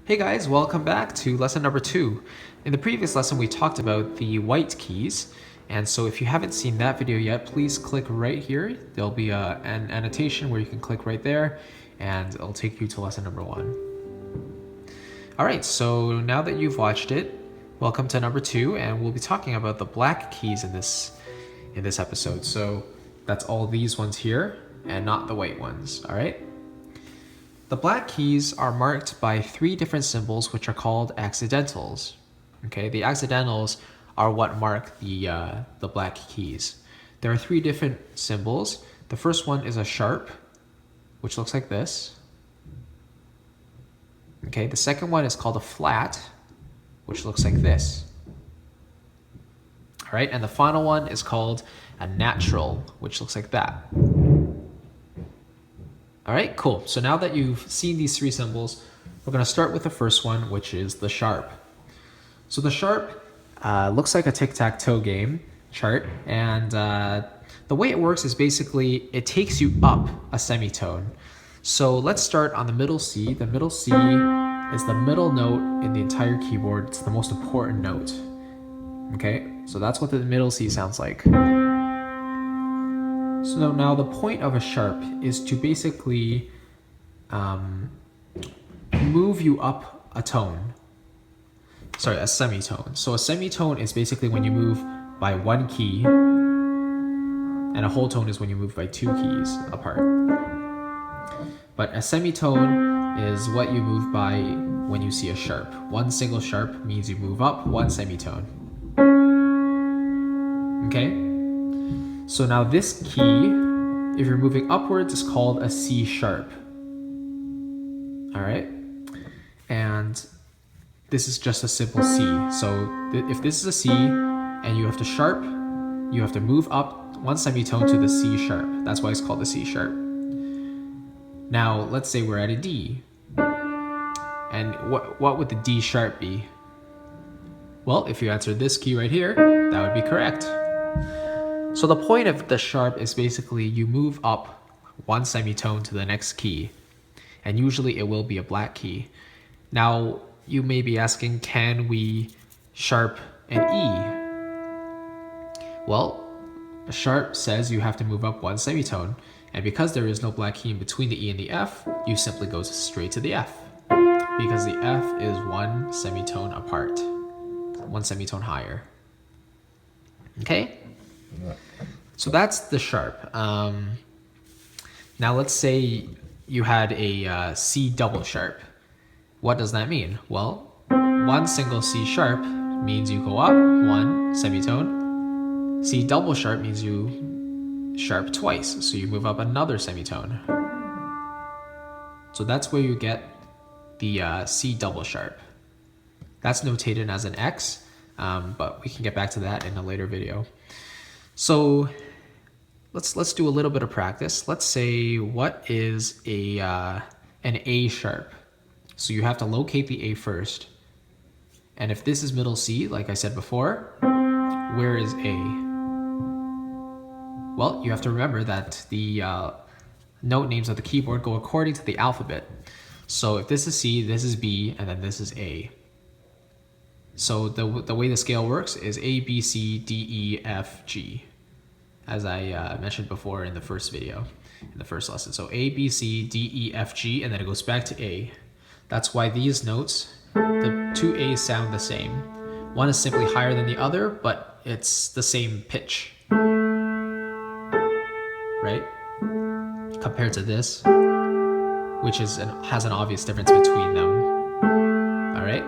Hey guys, welcome back to lesson number 2. In the previous lesson we talked about the white keys, and so if you haven't seen that video yet, please click right here. There'll be an annotation where you can click right there and it'll take you to lesson number 1. Alright, so now that you've watched it, welcome to number 2, and we'll be talking about the black keys in this episode. So that's all these ones here and not the white ones, alright? The black keys are marked by 3 different symbols which are called accidentals. Okay, the accidentals are what mark the black keys. There are 3 different symbols. The first one is a sharp, which looks like this. Okay, the second one is called a flat, which looks like this. All right, and the final one is called a natural, which looks like that. All right, cool. So now that you've seen these 3 symbols, we're going to start with the first one, which is the sharp. So the sharp looks like a tic-tac-toe game chart, and the way it works is basically it takes you up a semitone. So let's start on the middle C. The middle C is the middle note in the entire keyboard. It's the most important note. Okay, so that's what the middle C sounds like. So now the point of a sharp is to basically move you up a tone. Sorry, a semitone. So a semitone is basically when you move by 1 key, and a whole tone is when you move by 2 keys apart. But a semitone is what you move by when you see a sharp. 1 single sharp means you move up 1 semitone. Okay? So now this key, if you're moving upwards, is called a C sharp. All right? And this is just a simple C. So if this is a C and you have to sharp, you have to move up 1 semitone to the C sharp. That's why it's called the C sharp. Now, let's say we're at a D. And what would the D sharp be? Well, if you answer this key right here, that would be correct. So the point of the sharp is basically you move up 1 semitone to the next key, and usually it will be a black key. Now, you may be asking, can we sharp an E? Well, a sharp says you have to move up 1 semitone, and because there is no black key in between the E and the F, you simply go straight to the F, because the F is 1 semitone apart, 1 semitone higher. Okay? So that's the sharp. Now let's say you had a C double sharp. What does that mean? Well, 1 single C sharp means you go up 1 semitone. C double sharp means you sharp twice, so you move up another semitone. So that's where you get the C double sharp. That's notated as an X, but we can get back to that in a later video. So let's do a little bit of practice. Let's say, what is an A sharp? So you have to locate the A first. And if this is middle C, like I said before, where is A? Well, you have to remember that the note names of the keyboard go according to the alphabet. So if this is C, this is B, and then this is A. So the way the scale works is A, B, C, D, E, F, G, as I mentioned before in the first video, in the first lesson. So A, B, C, D, E, F, G, and then it goes back to A. That's why these notes, the 2 A's sound the same. One is simply higher than the other, but it's the same pitch, right? Compared to this, which has an obvious difference between them, all right?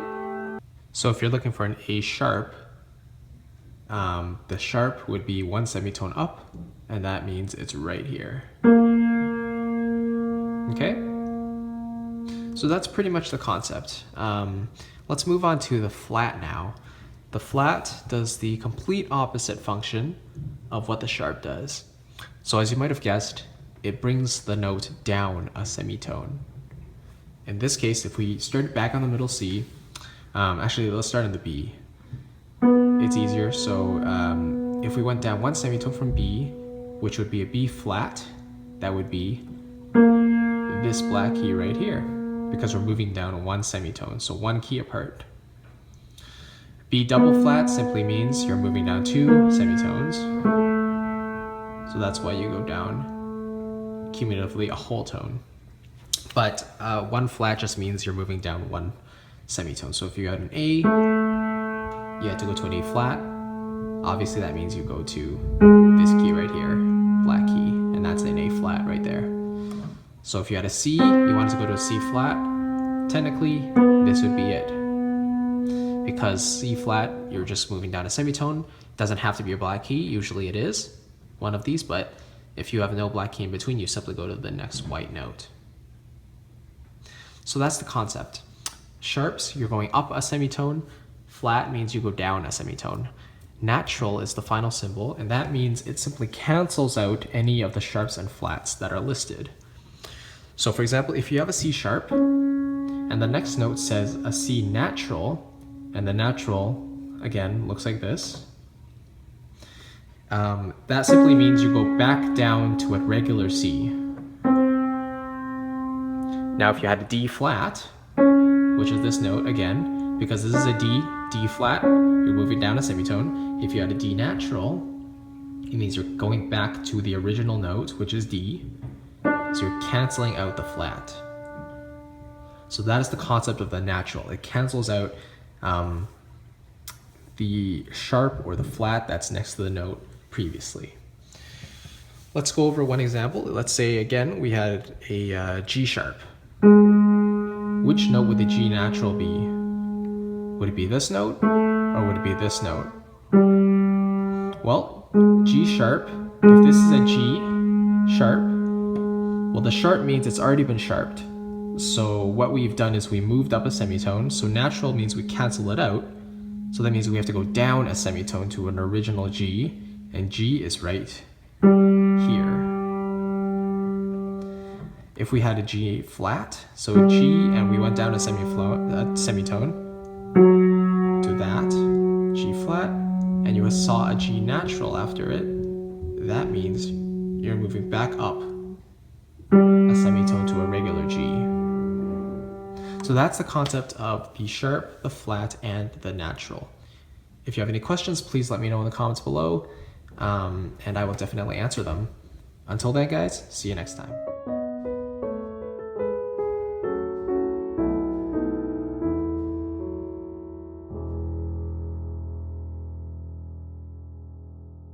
So if you're looking for an A sharp, the sharp would be 1 semitone up, and that means it's right here. Okay? So that's pretty much the concept. Let's move on to the flat now. The flat does the complete opposite function of what the sharp does. So as you might have guessed, it brings the note down a semitone. In this case, if we start back on the middle C, actually, let's start in the B. It's easier. So if we went down 1 semitone from B, which would be a B flat, that would be this black key right here. because we're moving down one semitone, so one key apart. B double flat simply means you're moving down two semitones. So that's why you go down cumulatively a whole tone. But one flat just means you're moving down one semitone. So if you had an A, you had to go to an A flat. Obviously that means you go to this key right here, black key, and that's an A flat right there. So if you had a C, you wanted to go to a C flat, technically this would be it. Because C flat, you're just moving down a semitone. It doesn't have to be a black key, usually it is one of these, but if you have no black key in between, you simply go to the next white note. So that's the concept. Sharps, you're going up a semitone. Flat means you go down a semitone. Natural is the final symbol, and that means it simply cancels out any of the sharps and flats that are listed. So for example, if you have a C sharp, and the next note says a C natural, and the natural, again, looks like this, that simply means you go back down to a regular C. Now if you had a D flat, which is this note, again, because this is a D flat, you're moving down a semitone. If you had a D natural, it means you're going back to the original note, which is D, so you're canceling out the flat. So that is the concept of the natural. It cancels out the sharp or the flat that's next to the note previously. Let's go over one example. Let's say again we had a G sharp. Which note would the G natural be? Would it be this note or would it be this note? Well, G sharp, if this is a G sharp, well the sharp means it's already been sharped. So what we've done is we moved up a semitone, so natural means we cancel it out. So that means we have to go down a semitone to an original G, and G is right here. If we had a G flat, so G, and we went down a semitone to that, G flat, and you saw a G natural after it, that means you're moving back up a semitone to a regular G. So that's the concept of the sharp, the flat, and the natural. If you have any questions, please let me know in the comments below, and I will definitely answer them. Until then, guys, see you next time.